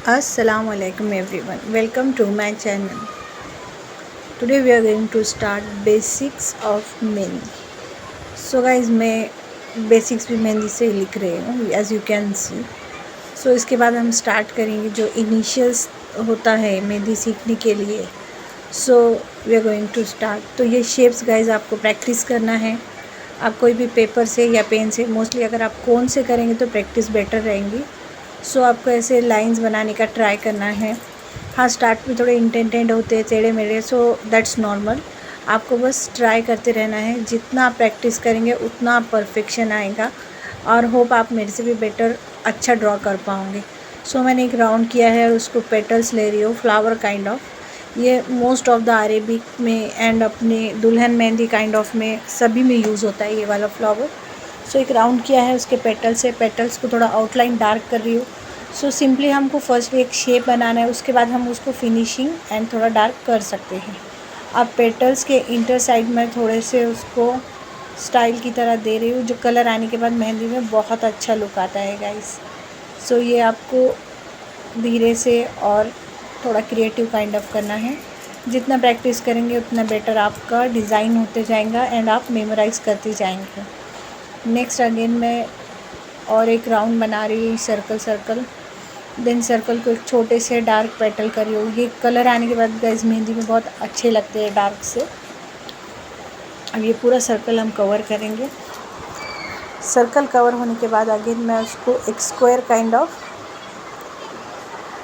Assalamu alaikum everyone. Welcome to my channel. Today we are going to start basics of mehndi. So guys मैं basics भी मेहंदी से लिख रही हूँ as you can see. So इसके बाद हम स्टार्ट करेंगे जो इनिशियल्स होता है मेहंदी सीखने के लिए. So we are going to start. तो ये शेप्स गाइज आपको प्रैक्टिस करना है. आप कोई भी पेपर से या पेन से, मोस्टली अगर आप कोन से करेंगे तो प्रैक्टिस बेटर रहेंगी. सो आपको ऐसे लाइंस बनाने का ट्राई करना है. हाँ, स्टार्ट में थोड़े इंटेंटेड होते हैं, टेढ़े मेढ़े, सो दैट्स नॉर्मल. आपको बस ट्राई करते रहना है. जितना आप प्रैक्टिस करेंगे उतना परफेक्शन आएगा और होप आप मेरे से भी बेटर अच्छा ड्रॉ कर पाओगे. सो मैंने एक राउंड किया है और उसको पेटल्स ले रही हूँ, फ्लावर काइंड ऑफ. ये मोस्ट ऑफ द अरेबिक में एंड अपने दुल्हन मेहंदी काइंड ऑफ में सभी में यूज़ होता है ये वाला फ्लावर. सो एक राउंड किया है उसके पेटल्स है. पेटल्स को थोड़ा आउटलाइन डार्क कर रही हूँ. सो सिंपली हमको फर्स्ट एक शेप बनाना है, उसके बाद हम उसको फिनिशिंग एंड थोड़ा डार्क कर सकते हैं. अब पेटल्स के इंटर साइड में थोड़े से उसको स्टाइल की तरह दे रही हूँ, जो कलर आने के बाद मेहंदी में बहुत अच्छा लुक आता है गाइस. सो ये आपको धीरे से और थोड़ा क्रिएटिव काइंड ऑफ करना है. जितना प्रैक्टिस करेंगे उतना बेटर आपका डिज़ाइन होते जाएगा एंड आप मेमोराइज़ करते जाएंगे. नेक्स्ट अगेन मैं और एक राउंड बना रही हूँ, सर्कल. देन सर्कल को एक छोटे से डार्क पेटल कर रही हूँ. ये कलर आने के बाद गाइस मेहंदी में बहुत अच्छे लगते हैं डार्क से. अब ये पूरा सर्कल हम कवर करेंगे. सर्कल कवर होने के बाद अगेन मैं उसको एक square kind of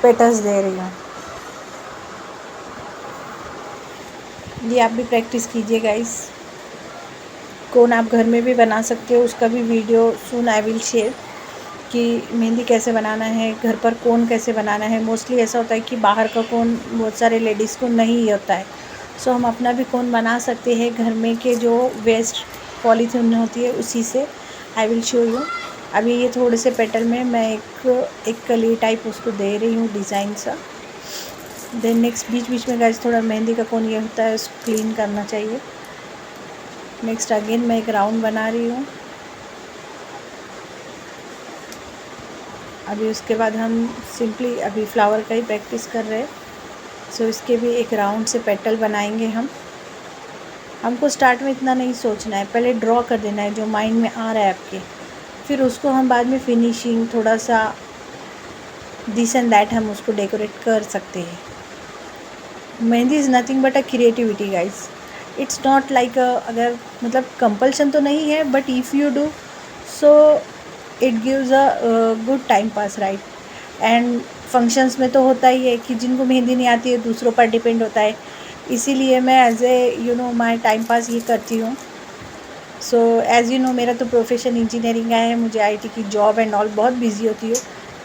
petals they रही हूँ. ये आप भी प्रैक्टिस कीजिए गाइस. कोन आप घर में भी बना सकते हो, उसका भी video soon I will share कि मेहंदी कैसे बनाना है, घर पर कोन कैसे बनाना है. मोस्टली ऐसा होता है कि बाहर का कोन बहुत सारे लेडीज़ को नहीं होता है. सो हम अपना भी कोन बना सकते हैं घर में के जो वेस्ट पॉलीथीन होती है उसी से. I will show you. अभी ये थोड़े से पेटल में मैं एक कली टाइप उसको दे रही हूँ डिज़ाइन सा. देन नेक्स्ट बीच में गाइस थोड़ा मेहंदी का कोन ये होता है, उसको क्लीन करना चाहिए. नेक्स्ट अगेन मैं एक राउंड बना रही हूँ. अभी उसके बाद हम सिंपली अभी फ्लावर का ही प्रैक्टिस कर रहे हैं. सो इसके भी एक राउंड से पेटल बनाएंगे हम. हमको स्टार्ट में इतना नहीं सोचना है, पहले ड्रॉ कर देना है जो माइंड में आ रहा है आपके. फिर उसको हम बाद में फिनिशिंग थोड़ा सा दिस एंड दैट हम उसको डेकोरेट कर सकते हैं. Mehndi is nothing but a creativity guys. It's not like अगर मतलब कंपल्सन तो नहीं है, but if you do so it gives a good time pass, right. And functions में तो होता ही है कि जिनको मेहंदी नहीं आती है दूसरों पर डिपेंड होता है. इसीलिए मैं as a my time pass ये करती हूँ. सो एज़ यू नो मेरा तो प्रोफेशन इंजीनियरिंग का है, मुझे आईटी की जॉब एंड ऑल बहुत बिजी होती है.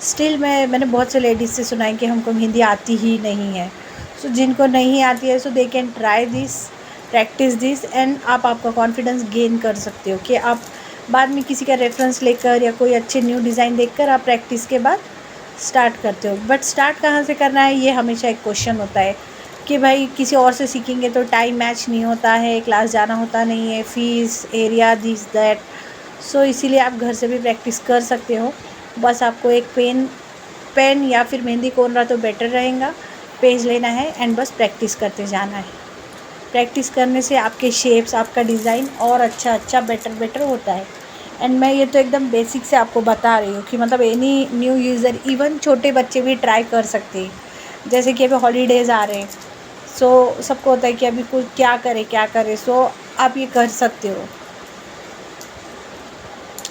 स्टिल मैंने बहुत से लेडीज़ से सुना है कि हमको मेहंदी आती ही नहीं है. सो जिनको नहीं आती है so they can try this, practice this and आप आपका कॉन्फिडेंस गेन कर सकते हो कि आप बाद में किसी का रेफरेंस लेकर या कोई अच्छे न्यू डिज़ाइन देखकर आप प्रैक्टिस के बाद स्टार्ट करते हो. बट स्टार्ट कहाँ से करना है ये हमेशा एक क्वेश्चन होता है कि भाई किसी और से सीखेंगे तो टाइम मैच नहीं होता है, क्लास जाना होता नहीं है, फ़ीस, एरिया, दिस दैट. सो इसीलिए आप घर से भी प्रैक्टिस कर सकते हो. बस आपको एक पेन या फिर मेहंदी कोन रहा तो बेटर रहेगा, पेज लेना है एंड बस प्रैक्टिस करते जाना है. प्रैक्टिस करने से आपके शेप्स, आपका डिज़ाइन और अच्छा बेटर होता है. एंड मैं ये तो एकदम बेसिक से आपको बता रही हूँ कि मतलब एनी न्यू यूज़र, इवन छोटे बच्चे भी ट्राई कर सकते हैं. जैसे कि अभी हॉलीडेज़ आ रहे हैं, सो सबको होता है कि अभी कुछ क्या करें. सो आप ये कर सकते हो.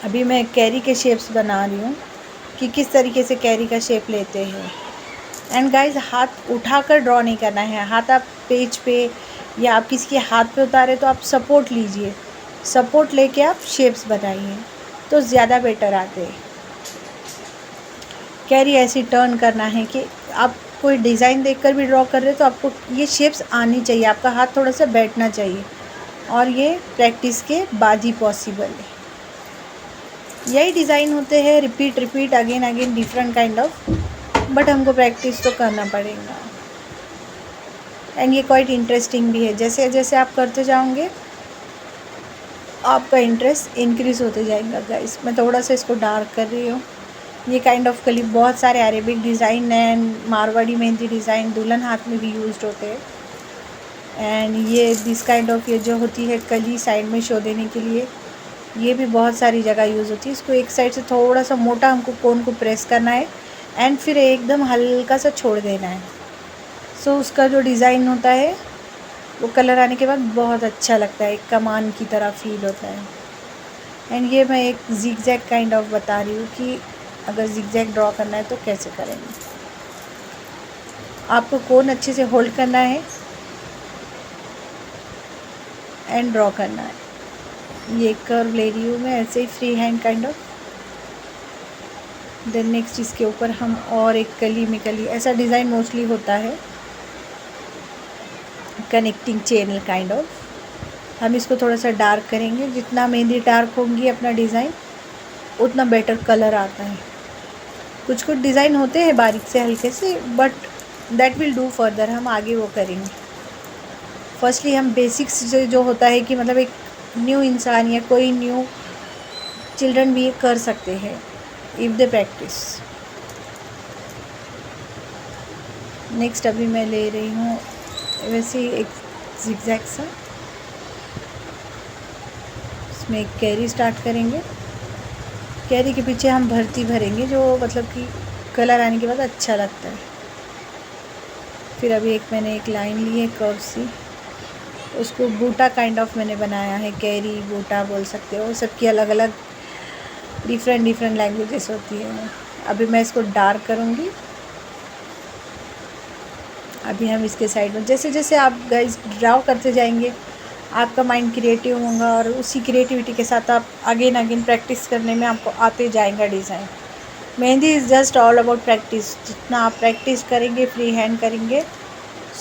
अभी मैं कैरी के शेप्स बना रही हूँ कि किस तरीके से कैरी का शेप लेते हैं. एंड गाइज हाथ उठाकर ड्रॉ नहीं करना है. हाथ आप पेज पे या आप किसी के हाथ पे उतारे तो आप सपोर्ट लीजिए. सपोर्ट लेके आप शेप्स बनाइए तो ज़्यादा बेटर आते हैं. कैरी ऐसी टर्न करना है कि आप कोई डिज़ाइन देखकर भी ड्रॉ कर रहे हो तो आपको ये शेप्स आनी चाहिए, आपका हाथ थोड़ा सा बैठना चाहिए. और ये प्रैक्टिस के बाद ही पॉसिबल है. यही डिज़ाइन होते हैं, repeat again different kind of. But हमको प्रैक्टिस तो करना पड़ेगा. एंड ये क्वाइट इंटरेस्टिंग भी है. जैसे जैसे आप करते जाओगे आपका इंटरेस्ट इंक्रीज़ होते जाएगा गाइस. मैं थोड़ा सा इसको डार्क कर रही हूँ. ये काइंड ऑफ कली बहुत सारे Arabic design and Marwari mehndi design दुल्हन हाथ में भी यूज्ड होते हैं। एंड ये दिस काइंड ऑफ ये जो होती है कली साइड में शो देने के लिए, ये भी बहुत सारी जगह यूज़ होती है। इसको एक साइड से थोड़ा सा मोटा हमको कोन को प्रेस करना है एंड फिर एकदम हल्का सा छोड़ देना है। सो उसका जो डिज़ाइन होता है वो कलर आने के बाद बहुत अच्छा लगता है, एक कमान की तरह फील होता है। एंड ये मैं एक जिगजैग काइंड ऑफ बता रही हूँ कि अगर जिगजैग ड्रॉ करना है तो कैसे करेंगे। आपको कोन अच्छे से होल्ड करना है एंड ड्रॉ करना है। ये कर्व ले रही हूँ मैं ऐसे ही free hand kind of. Then next इसके ऊपर हम और एक कली में कली, ऐसा डिज़ाइन मोस्टली होता है कनेक्टिंग चैनल काइंड ऑफ। हम इसको थोड़ा सा डार्क करेंगे, जितना मेहंदी डार्क होंगी अपना डिज़ाइन उतना बेटर कलर आता है। कुछ कुछ डिज़ाइन होते हैं बारीक से हल्के से, but that will do further, हम आगे वो करेंगे। फर्स्टली हम बेसिक्स से जो होता है कि मतलब एक न्यू इंसान या कोई न्यू चिल्ड्रन भी कर सकते हैं इफ़ दे प्रैक्टिस। नेक्स्ट अभी मैं ले रही हूँ वैसे ही एक जिगजैग सा, इसमें एक कैरी स्टार्ट करेंगे। कैरी के पीछे हम भर्ती भरेंगे जो मतलब कि कलर आने के बाद अच्छा लगता है। फिर अभी एक मैंने एक लाइन ली है कर्व सी, उसको बूटा काइंड ऑफ मैंने बनाया है, कैरी बूटा बोल सकते हो, सबकी अलग अलग डिफरेंट लैंग्वेजेस होती है। अभी मैं इसको डार्क करूँगी। अभी हम इसके साइड में जैसे जैसे आप गाइस ड्रॉ करते जाएंगे आपका माइंड क्रिएटिव होगा और उसी क्रिएटिविटी के साथ आप अगेन प्रैक्टिस करने में आपको आते जाएगा design. Mehndi is just all about practice. जितना आप प्रैक्टिस करेंगे, फ्री हैंड करेंगे,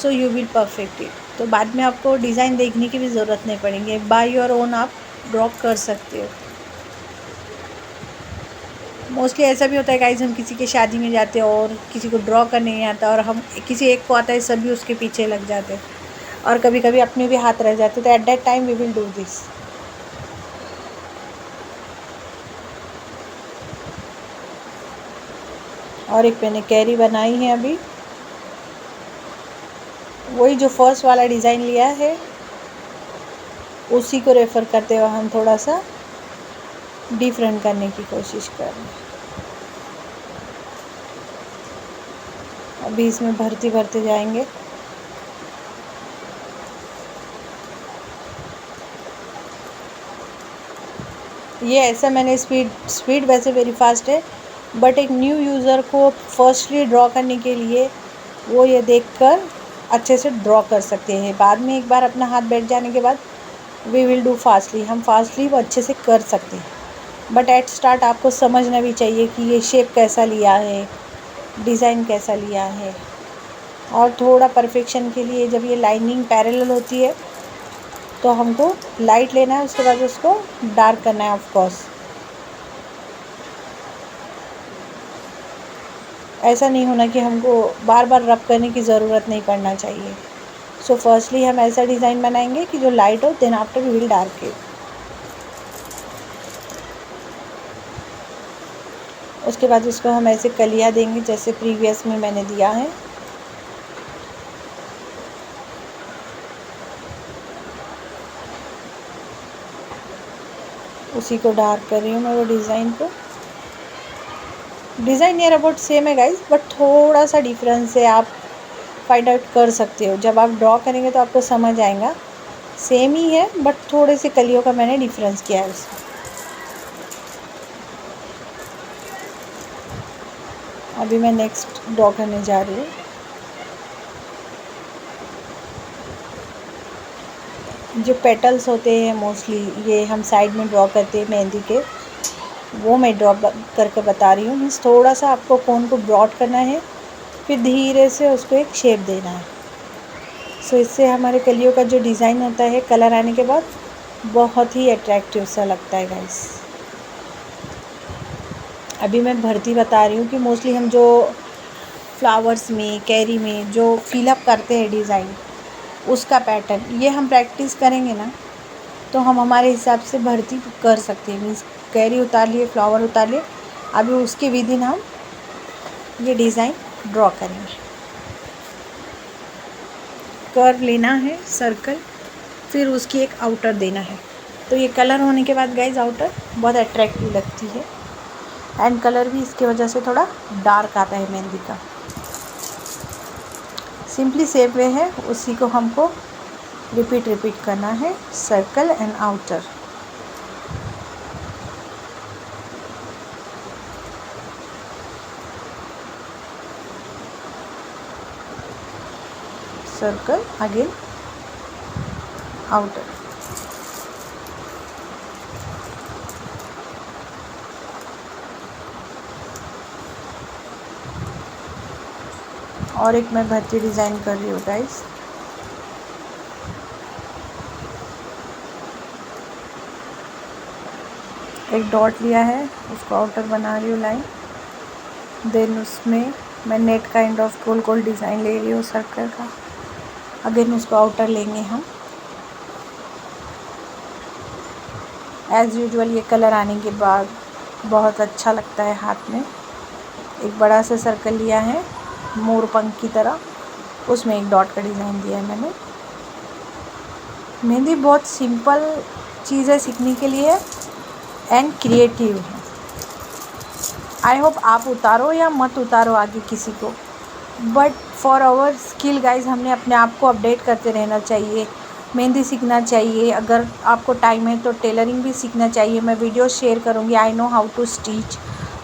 so you will perfect it. तो बाद में आपको डिज़ाइन देखने की भी ज़रूरत नहीं पड़ेगी, बाय योर ओन आप ड्रॉ कर सकते हो। मोस्टली ऐसा भी होता है गाइस, हम किसी के शादी में जाते हैं और किसी को ड्रॉ करने नहीं आता और हम किसी एक को आता है, सभी उसके पीछे लग जाते हैं और कभी कभी अपने भी हाथ रह जाते, तो at that time we will do this. और एक मैंने कैरी बनाई है अभी, वही जो फर्स्ट वाला डिज़ाइन लिया है उसी को रेफ़र करते हुए हम थोड़ा सा डिफरेंट करने की कोशिश कर रहे हैं। अभी इसमें भरते जाएंगे। ये ऐसा मैंने स्पीड वैसे वेरी फास्ट है, बट एक न्यू यूज़र को फर्स्टली ड्रॉ करने के लिए वो ये देखकर अच्छे से ड्रॉ कर सकते हैं। बाद में एक बार अपना हाथ बैठ जाने के बाद वी विल डू फास्टली, हम फास्टली वो अच्छे से कर सकते हैं। बट एट स्टार्ट आपको समझना भी चाहिए कि ये शेप कैसा लिया है, डिज़ाइन कैसा लिया है। और थोड़ा परफेक्शन के लिए जब ये लाइनिंग पैरेलल होती है तो हमको लाइट लेना है, उसके बाद उसको डार्क करना है ऑफ कोर्स। ऐसा नहीं होना कि हमको बार बार रब करने की ज़रूरत नहीं पड़ना चाहिए। सो फर्स्टली हम ऐसा डिज़ाइन बनाएंगे कि जो लाइट हो, then after we will dark it. उसके बाद इसको हम ऐसे कलियाँ देंगे जैसे प्रीवियस में मैंने दिया है। उसी को डार्क कर रही हूँ मैं वो डिज़ाइन को। डिज़ाइन नियर अबाउट सेम है गाइस, बट थोड़ा सा डिफरेंस है, आप फाइंड आउट कर सकते हो। जब आप ड्रॉ करेंगे तो आपको समझ आएगा, सेम ही है बट थोड़े से कलियों का मैंने डिफरेंस किया है उसमें। अभी मैं नेक्स्ट ड्रॉ करने जा रही हूँ। जो पेटल्स होते हैं मोस्टली ये हम साइड में ड्रॉ करते हैं मेहंदी के, वो मैं ड्रॉ करके बता रही हूँ। मीन्स थोड़ा सा आपको कोन को ब्रॉड करना है, फिर धीरे से उसको एक शेप देना है। सो इससे हमारे कलियों का जो डिज़ाइन होता है कलर आने के बाद बहुत ही अट्रैक्टिव सा लगता है गाइस। अभी मैं भर्ती बता रही हूँ कि मोस्टली हम जो फ्लावर्स में, कैरी में जो फिलअप करते हैं डिज़ाइन, उसका पैटर्न ये हम प्रैक्टिस करेंगे ना तो हम हमारे हिसाब से भर्ती कर सकते हैं। मीन्स कैरी उतार लिए, फ्लावर उतार लिए, अभी उसके विदिन हम ये डिज़ाइन ड्रॉ करेंगे। कर्व लेना है सर्कल, फिर उसकी एक आउटर देना है। तो ये कलर होने के बाद गाइज आउटर बहुत अट्रैक्टिव लगती है, एंड कलर भी इसकी वजह से थोड़ा डार्क आता है मेहंदी का। सिंपली सेम वे है, उसी को हमको रिपीट करना है, circle and outer. Circle again outer. और एक मैं भर्ती डिज़ाइन कर रही हूँ गाइस। एक डॉट लिया है, उसको आउटर बना रही हूँ लाइन, देन उसमें मैं net kind of goal goal design ले रही हूँ सर्कल का। अगेन उसको आउटर लेंगे हम। एज़ यूजुअल ये कलर आने के बाद बहुत अच्छा लगता है हाथ में। एक बड़ा सा सर्कल लिया है मोर पंख की तरह, उसमें एक डॉट का डिज़ाइन दिया है मैंने। मेहंदी बहुत सिंपल चीज़ है सीखने के लिए एंड क्रिएटिव है। आई होप आप उतारो या मत उतारो आगे किसी को, but for our skill guys हमने अपने आप को अपडेट करते रहना चाहिए। मेहंदी सीखना चाहिए, अगर आपको टाइम है तो टेलरिंग भी सीखना चाहिए। मैं वीडियो शेयर करूँगी, I know how to stitch.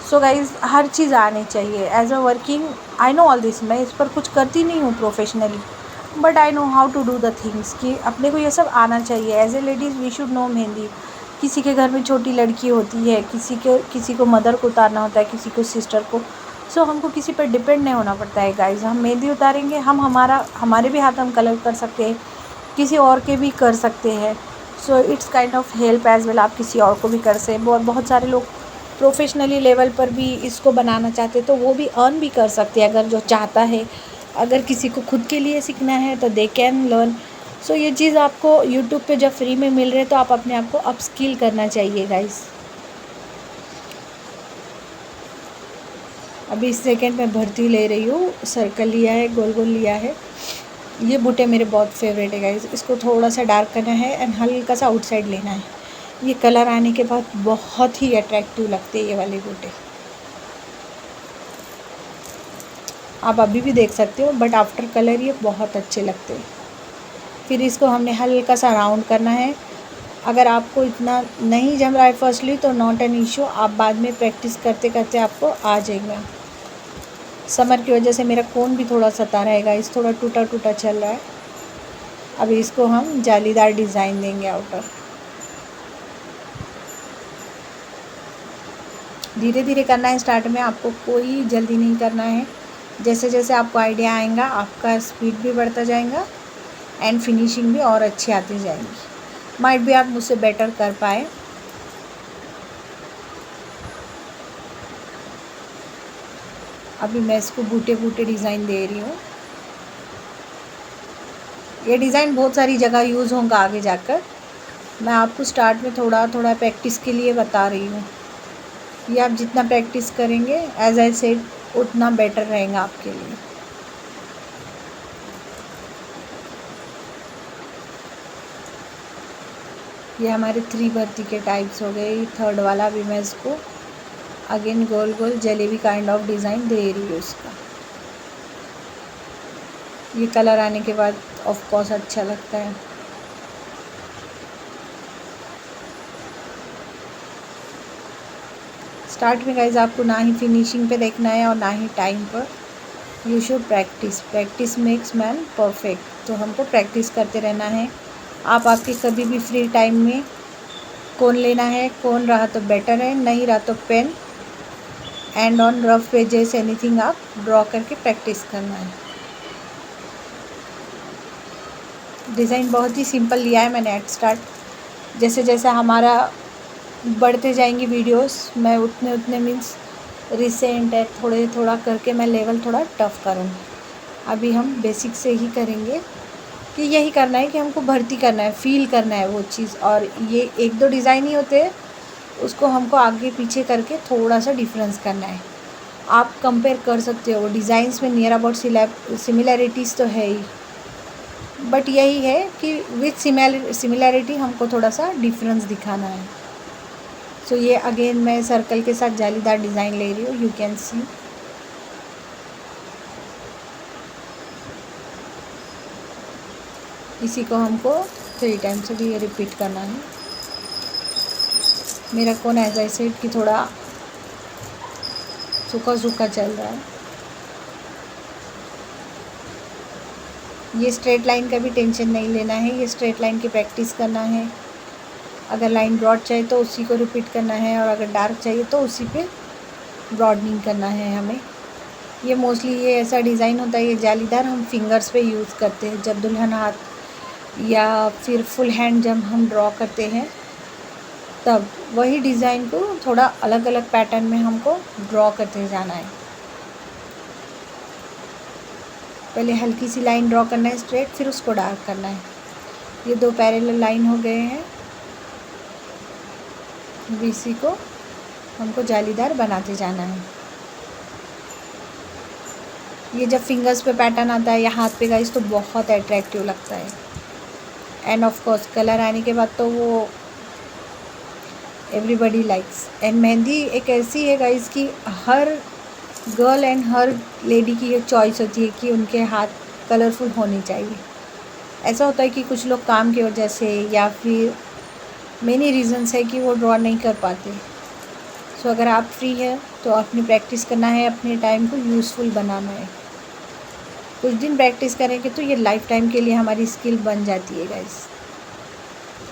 So guys हर चीज़ आनी चाहिए। As a working I know all this. मैं इस पर कुछ करती नहीं हूँ professionally, but I know how to do the things कि अपने को ये सब आना चाहिए। As a ladies we should know mehndi. किसी के घर में छोटी लड़की होती है, किसी को मदर को उतारना होता है, किसी को सिस्टर को। सो हमको किसी पर डिपेंड नहीं होना पड़ता है गाइज। हम मेहंदी उतारेंगे, हम हमारे भी हाथ हम कलर कर सकते हैं, किसी और के भी कर सकते हैं। So it's kind of help as well. आप किसी और को भी कर सकते हैं। बहुत सारे लोग प्रोफेशनली लेवल पर भी इसको बनाना चाहते तो वो भी अर्न भी कर सकते हैं, अगर जो चाहता है। अगर किसी को खुद के लिए सीखना है तो दे कैन लर्न। सो ये चीज़ आपको यूट्यूब पे जब फ्री में मिल रहे तो आप अपने आप को अपस्किल करना चाहिए गाइस। अभी सेकंड में भर्ती ले रही हूँ। सर्कल लिया है, गोल गोल लिया है। ये बूटे मेरे बहुत फेवरेट है गाइस। इसको थोड़ा सा डार्क करना है एंड हल्का सा आउटसाइड लेना है। ये कलर आने के बाद बहुत ही अट्रैक्टिव लगते हैं ये वाले बूटे। आप अभी भी देख सकते हो, बट आफ्टर कलर ये बहुत अच्छे लगते हैं। फिर इसको हमने हल्का सा राउंड करना है। अगर आपको इतना नहीं जम रहा है फर्स्टली तो नॉट एन इशू, आप बाद में प्रैक्टिस करते करते आपको आ जाएगा। समर की वजह से मेरा कोन भी थोड़ा सता रहेगा, इस थोड़ा टूटा टूटा चल रहा है। अभी इसको हम जालीदार डिज़ाइन देंगे आउटर। धीरे धीरे करना है स्टार्ट में, आपको कोई जल्दी नहीं करना है। जैसे जैसे आपको आइडिया आएगा आपका स्पीड भी बढ़ता जाएगा एंड फिनिशिंग भी और अच्छी आती जाएगी। माइट भी आप मुझसे बेटर कर पाए। अभी मैं इसको बूटे बूटे डिज़ाइन दे रही हूँ। ये डिज़ाइन बहुत सारी जगह यूज़ होगा आगे जाकर। मैं आपको स्टार्ट में थोड़ा थोड़ा प्रैक्टिस के लिए बता रही हूँ। ये आप जितना प्रैक्टिस करेंगे एज आई सेड उतना बेटर रहेगा आपके लिए। ये हमारे 3 भर्ती के टाइप्स हो गए। थर्ड वाला भी मैं इसको अगेन गोल गोल जलेबी काइंड ऑफ डिज़ाइन दे रही हूँ इसका। ये कलर आने के बाद ऑफ कोर्स अच्छा लगता है। स्टार्ट में गाइज आपको ना ही फिनिशिंग पे देखना है और ना ही टाइम पर। You should practice makes man perfect. तो हमको प्रैक्टिस करते रहना है। आप आपके कभी भी फ्री टाइम में कोन लेना है, कोन रहा तो बेटर है, नहीं रहा तो pen and on rough pages anything आप ड्रॉ करके प्रैक्टिस करना है। डिज़ाइन बहुत ही सिंपल लिया है मैंने एट स्टार्ट। जैसे जैसे हमारा बढ़ते जाएंगी वीडियोस, मैं उतने उतने मीन्स रिसेंट है थोड़े थोड़ा करके मैं लेवल थोड़ा टफ़ करूँगी। अभी हम बेसिक से ही करेंगे कि यही करना है कि हमको भर्ती करना है, फील करना है वो चीज़। और ये 1-2 डिज़ाइन ही होते हैं, उसको हमको आगे पीछे करके थोड़ा सा डिफरेंस करना है। आप कंपेयर कर सकते हो, डिज़ाइंस में नियर अबाउट सिमिलैरिटीज़ तो है ही, बट यही है कि विथ सिमिलैरिटी हमको थोड़ा सा डिफरेंस दिखाना है। सो ये अगेन मैं सर्कल के साथ जालीदार डिज़ाइन ले रही हूँ, यू कैन सी। इसी को हमको 3 टाइम्स भी रिपीट करना है। मेरा कोन ऐसा है कि थोड़ा सूखा सूखा चल रहा है। ये स्ट्रेट लाइन का भी टेंशन नहीं लेना है, ये स्ट्रेट लाइन की प्रैक्टिस करना है। अगर लाइन ब्रॉड चाहिए तो उसी को रिपीट करना है, और अगर डार्क चाहिए तो उसी पे ब्रॉडनिंग करना है हमें। ये मोस्टली ये ऐसा डिज़ाइन होता है, ये जालीदार हम फिंगर्स पे यूज़ करते हैं जब दुल्हन हाथ या फिर फुल हैंड जब हम ड्रॉ करते हैं, तब वही डिज़ाइन को थोड़ा अलग अलग पैटर्न में हमको ड्रॉ करते जाना है। पहले हल्की सी लाइन ड्रॉ करना है स्ट्रेट, फिर उसको डार्क करना है। ये 2 पैरेलल लाइन हो गए हैं। इसी को हमको जालीदार बनाते जाना है। ये जब फिंगर्स पे पैटर्न आता है या हाथ पे गाइस तो बहुत अट्रैक्टिव लगता है। एंड ऑफ कोर्स कलर आने के बाद तो वो एवरीबडी लाइक्स। एंड मेहंदी एक ऐसी है गाइस कि हर गर्ल एंड हर लेडी की एक चॉइस होती है कि उनके हाथ कलरफुल होने चाहिए। ऐसा होता है कि कुछ लोग काम की वजह से या फिर मेनी रीज़न्स है कि वो ड्रॉ नहीं कर पाते। सो अगर आप फ्री है तो अपनी प्रैक्टिस करना है, अपने टाइम को यूज़फुल बनाना है। कुछ दिन प्रैक्टिस करेंगे तो ये लाइफ टाइम के लिए हमारी स्किल बन जाती है गाइस।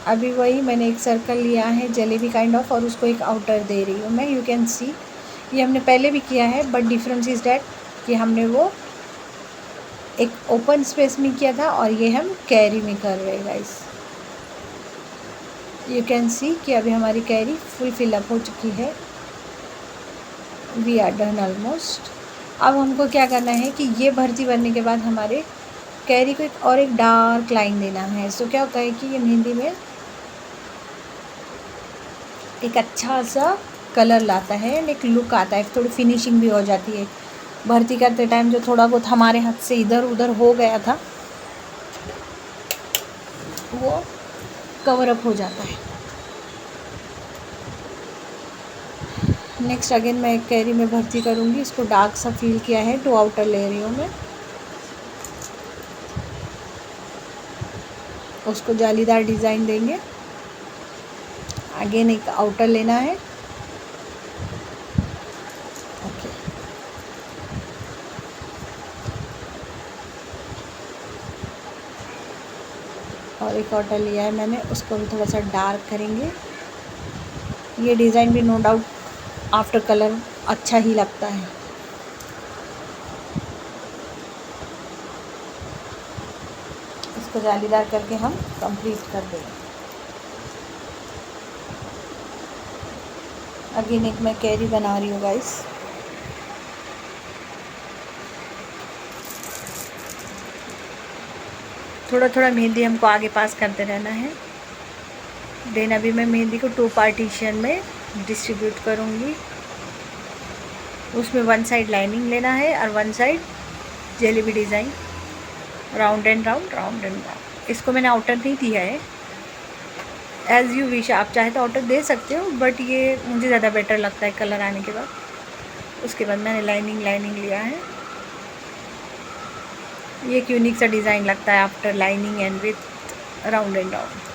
अभी वही मैंने एक सर्कल लिया है जलेबी काइंड ऑफ, और उसको एक आउटर दे रही हूँ मैं। यू कैन सी ये हमने पहले भी किया है, बट डिफरेंस इज़ डैट कि हमने वो एक ओपन स्पेस में किया था और ये हम कैरी में कर रहे हैं गाइस। यू कैन सी कि अभी हमारी कैरी फुल फिलअप हो चुकी है। We are done almost. अब हमको क्या करना है कि ये भर्ती बनने के बाद हमारे कैरी को एक डार्क लाइन देना है। सो क्या होता है कि ये मेहंदी में एक अच्छा सा कलर लाता है एंड एक लुक आता है, थोड़ी फिनिशिंग भी हो जाती है। भर्ती करते टाइम जो थोड़ा बहुत हमारे हाथ से इधर उधर हो गया था वो कवर अप हो जाता है। नेक्स्ट अगेन मैं एक कैरी में भर्ती करूँगी। इसको डार्क सा फील किया है, 2 आउटर ले रही हूँ मैं। उसको जालीदार डिज़ाइन देंगे। अगेन एक आउटर लेना है। ओके, और एक आउटर लिया है मैंने, उसको भी थोड़ा सा डार्क करेंगे। ये डिज़ाइन भी नो डाउट आफ्टर कलर अच्छा ही लगता है। इसको जालीदार करके हम कंप्लीट कर देंगे। अगेन एक मैं कैरी बना रही हूँ गाइस। थोड़ा थोड़ा मेहंदी हमको आगे पास करते रहना है। देन अभी मैं मेहंदी को 2 पार्टीशन में डिस्ट्रीब्यूट करूँगी। उसमें 1 साइड लाइनिंग लेना है और 1 side jalebi design, round and round, round and round. इसको मैंने आउटर नहीं दिया है, एज़ यू विश। आप चाहे तो आउटर दे सकते हो, बट ये मुझे ज़्यादा बेटर लगता है कलर आने के बाद। उसके बाद मैंने लाइनिंग लिया है। ये एक यूनिक सा डिज़ाइन लगता है after lining and with round and round.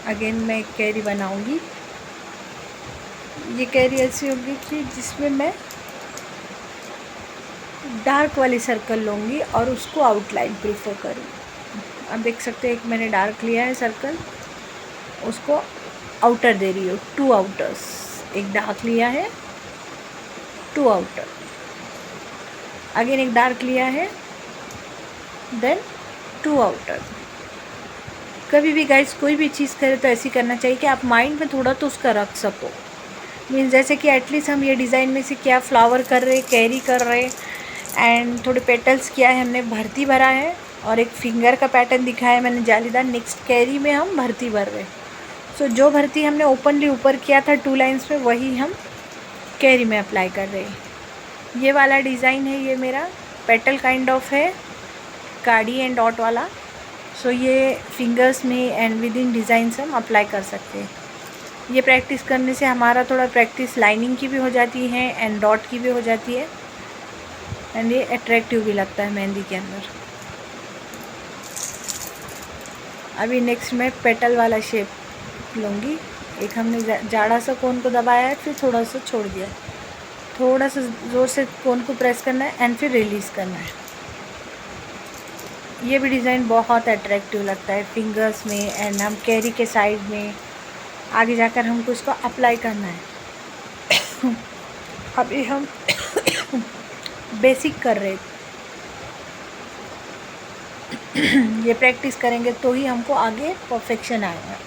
Again मैं एक कैरी बनाऊंगी। ये कैरी ऐसी होगी कि जिसमें मैं डार्क वाली सर्कल लूँगी और उसको आउटलाइन प्रीफर करूँगी। अब देख सकते हैं एक मैंने डार्क लिया है सर्कल, उसको आउटर दे रही हूँ, 2 आउटर्स। एक डार्क लिया है, 2 आउटर। अगेन एक डार्क लिया है, देन 2 आउटर। कभी भी गाइस कोई भी चीज़ करें तो ऐसी करना चाहिए कि आप माइंड में थोड़ा तो उसका रख सको। मीन्स जैसे कि एटलीस्ट हम ये डिज़ाइन में से क्या फ्लावर कर रहे, कैरी कर रहे एंड थोड़े पेटल्स किया है हमने, भर्ती भरा है और एक फिंगर का पैटर्न दिखाया है मैंने जालीदार। नेक्स्ट कैरी में हम भर्ती भर रहे। सो जो भर्ती हमने ओपनली ऊपर किया था 2 लाइंस में, वही हम कैरी में अप्लाई कर रहे हैं। ये वाला डिज़ाइन है, ये मेरा पेटल काइंड ऑफ है, काड़ी एंड डॉट वाला। सो ये फिंगर्स में एंड विद इन डिज़ाइन हम अप्लाई कर सकते हैं। ये प्रैक्टिस करने से हमारा थोड़ा प्रैक्टिस लाइनिंग की भी हो जाती है एंड डॉट की भी हो जाती है, एंड ये अट्रैक्टिव भी लगता है मेहंदी के अंदर। अभी नेक्स्ट मैं पेटल वाला शेप लूँगी। एक हमने जाड़ा सा कोन को दबाया है, फिर थोड़ा सा छोड़ दिया, थोड़ा सा ज़ोर से कोन को प्रेस करना है एंड फिर रिलीज़ करना है। ये भी डिज़ाइन बहुत अट्रैक्टिव लगता है फिंगर्स में एंड हम कैरी के साइड में आगे जाकर हमको इसको अप्लाई करना है। अभी हम बेसिक कर रहे थे। ये प्रैक्टिस करेंगे तो ही हमको आगे परफेक्शन आएगा।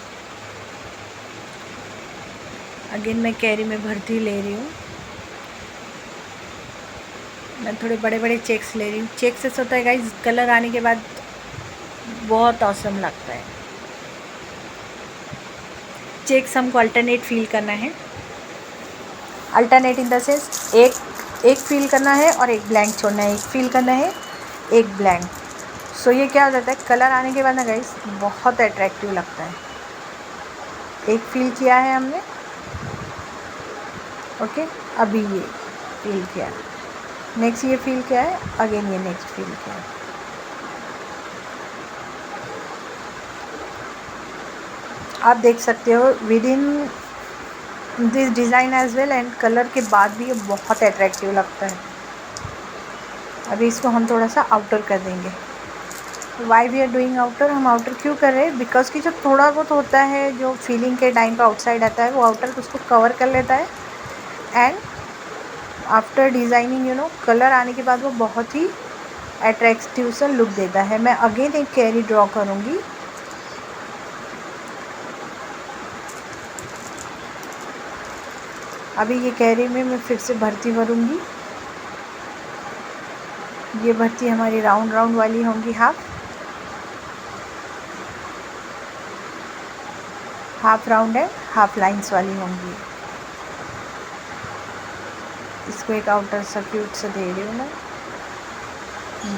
अगेन मैं कैरी में भर्ती ले रही हूँ। मैं थोड़े बड़े बड़े चेक्स ले रही हूँ। चेक से होता है गाइस, कलर आने के बाद बहुत ऑसम लगता है। चेक्स हमको अल्टरनेट फील करना है। अल्टरनेट इन द सेंस एक फील करना है और एक ब्लैंक छोड़ना है, एक फील करना है, एक ब्लैंक। सो ये क्या हो जाता है, कलर आने के बाद ना गाइस बहुत अट्रैक्टिव लगता है। एक फील किया है हमने, ओके। अभी ये फील किया है, नेक्स्ट ये फील किया है, अगेन ये नेक्स्ट फील किया है। आप देख सकते हो within this design as well and colour के बाद भी ये बहुत अट्रैक्टिव लगता है। अभी इसको हम थोड़ा सा आउटर कर देंगे। Why we are doing outer, हम आउटर क्यों कर रहे हैं, बिकॉज कि जो थोड़ा बहुत होता है जो फीलिंग के टाइम पे आउटसाइड आता है, वो आउटर उसको कवर कर लेता है एंड आफ्टर डिज़ाइनिंग कलर आने के बाद वो बहुत ही अट्रैक्टिव सा लुक देता है। मैं अगेन एक कैरी ड्रॉ करूँगी। अभी ये कैरी में मैं फिर से भर्ती भरूँगी। ये भर्ती हमारी राउंड राउंड वाली होंगी, हाफ राउंड है, हाफ लाइंस वाली होंगी। इसको एक आउटर सा क्यूट से दे रही हूँ मैं।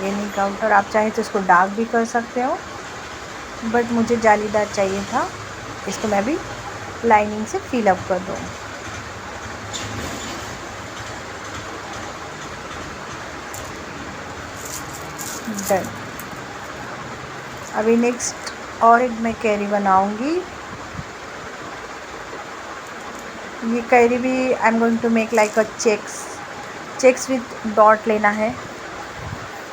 ये नहीं काउंटर, आप चाहे तो इसको डार्क भी कर सकते हो, बट मुझे जालीदार चाहिए था। इसको मैं भी लाइनिंग से फिल अप कर दूँ। डन। अभी नेक्स्ट और एक मैं कैरी बनाऊंगी। ये कैरी भी I am going to make like a checks with dot लेना है।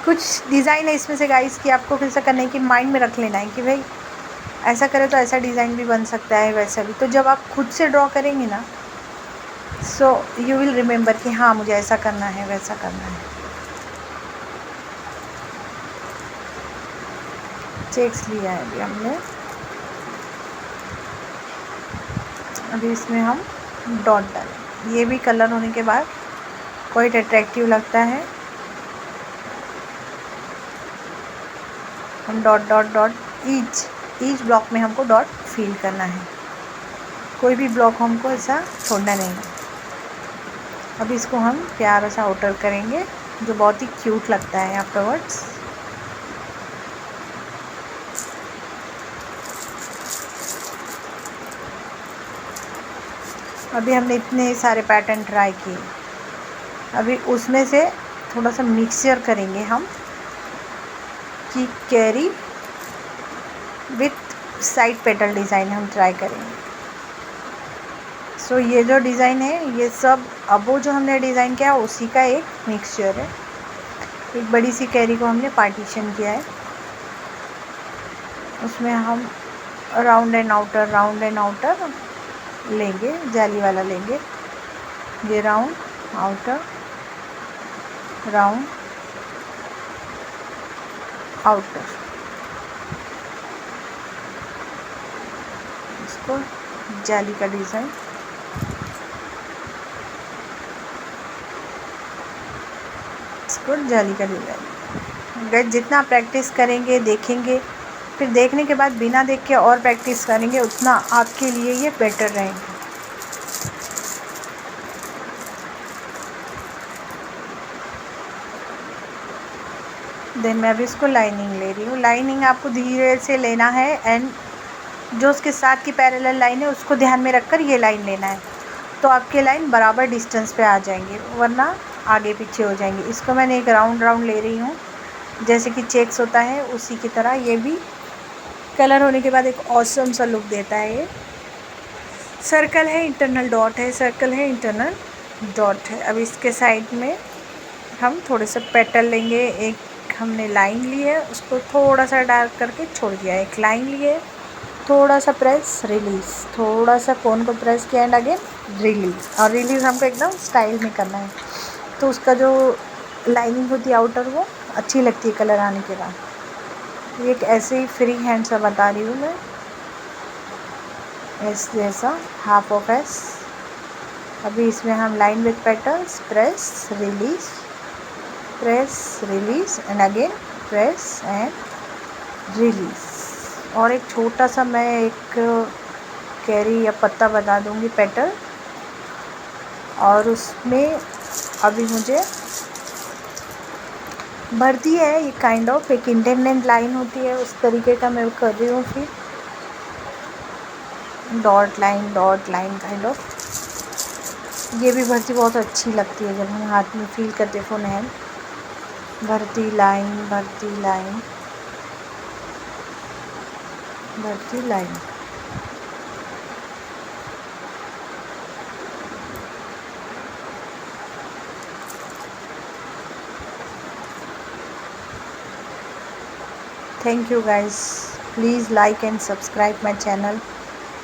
कुछ डिज़ाइन है इसमें से गाइस कि आपको कैसा करना है कि माइंड में रख लेना है कि भाई ऐसा करें तो ऐसा डिज़ाइन भी बन सकता है, वैसा भी। तो जब आप खुद से ड्रॉ करेंगे ना, सो यू विल रिमेंबर कि हाँ मुझे ऐसा करना है, वैसा करना है। चेक्स लिया है अभी हमने। अभी इसमें हम डॉट डालें। ये भी कलर होने के बाद क्वाइट अट्रैक्टिव लगता है। हम dot dot dot each block में हमको डॉट फील करना है। कोई भी ब्लॉक हमको ऐसा छोड़ना नहीं है। अभी इसको हम प्यारा सा आउटर करेंगे जो बहुत ही क्यूट लगता है आफ्टरवर्ड्स। अभी हमने इतने सारे पैटर्न ट्राई किए, अभी उसमें से थोड़ा सा मिक्सचर करेंगे हम कि carry with side petal design हम ट्राई करेंगे। सो ये जो डिज़ाइन है ये सब अब वो जो हमने डिज़ाइन किया उसी का एक मिक्सचर है। एक बड़ी सी कैरी को हमने पार्टीशन किया है, उसमें हम राउंड एंड आउटर लेंगे, जाली वाला लेंगे। ये राउंड आउटर, राउंड आउटर, इसको जाली का डिज़ाइन। इसको आउटपुट जाली का डिज़ाइन। गाइस जितना प्रैक्टिस करेंगे, देखेंगे, फिर देखने के बाद बिना देख के और प्रैक्टिस करेंगे, उतना आपके लिए ये बेटर रहेगा। देन मैं अभी इसको लाइनिंग ले रही हूँ। लाइनिंग आपको धीरे से लेना है एंड जो उसके साथ की पैरेलल लाइन है उसको ध्यान में रखकर ये लाइन लेना है, तो आपके लाइन बराबर डिस्टेंस पे आ जाएंगे, वरना आगे पीछे हो जाएंगे। इसको मैंने एक राउंड ले रही हूँ, जैसे कि चेक्स होता है उसी की तरह। ये भी कलर होने के बाद एक ऑसम सा लुक देता है। ये सर्कल है, इंटरनल डॉट है, सर्कल है, इंटरनल डॉट है। अब इसके साइड में हम थोड़े से पेटल लेंगे। एक हमने लाइन ली है, उसको थोड़ा सा डार्क करके छोड़ दिया। एक लाइन लिए, थोड़ा सा प्रेस, रिलीज़, थोड़ा सा कोन को प्रेस किया एंड अगेन रिलीज़। और रिलीज़ हमको एकदम स्टाइल में करना है, तो उसका जो लाइनिंग होती है आउटर, वो अच्छी लगती है कलर आने के बाद। एक ऐसे ही फ्री हैंड सा बता रही हूँ मैं, एस जैसा, हाफ ऑफ एस। अभी इसमें हम line with petals, press, release, press, release and again press and release. और एक छोटा सा मैं एक कैरी या पत्ता बता दूँगी पेटल, और उसमें अभी मुझे भरती है ये काइंड ऑफ एक इंडेंट लाइन होती है, उस तरीके का मैं कर रही हूँ। फिर डॉट लाइन काइंड ऑफ। ये भी भर्ती बहुत अच्छी लगती है जब हम हाथ में फील करते फुल हैंड। भर्ती लाइन, भर्ती लाइन, भर्ती line. Thank you guys. Please like and subscribe my channel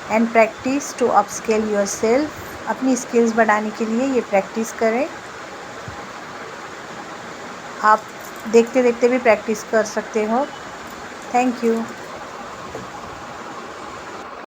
and practice to upscale yourself. अपनी स्किल्स बढ़ाने के लिए ये प्रैक्टिस करें। आप देखते देखते भी प्रैक्टिस कर सकते हो। Thank you.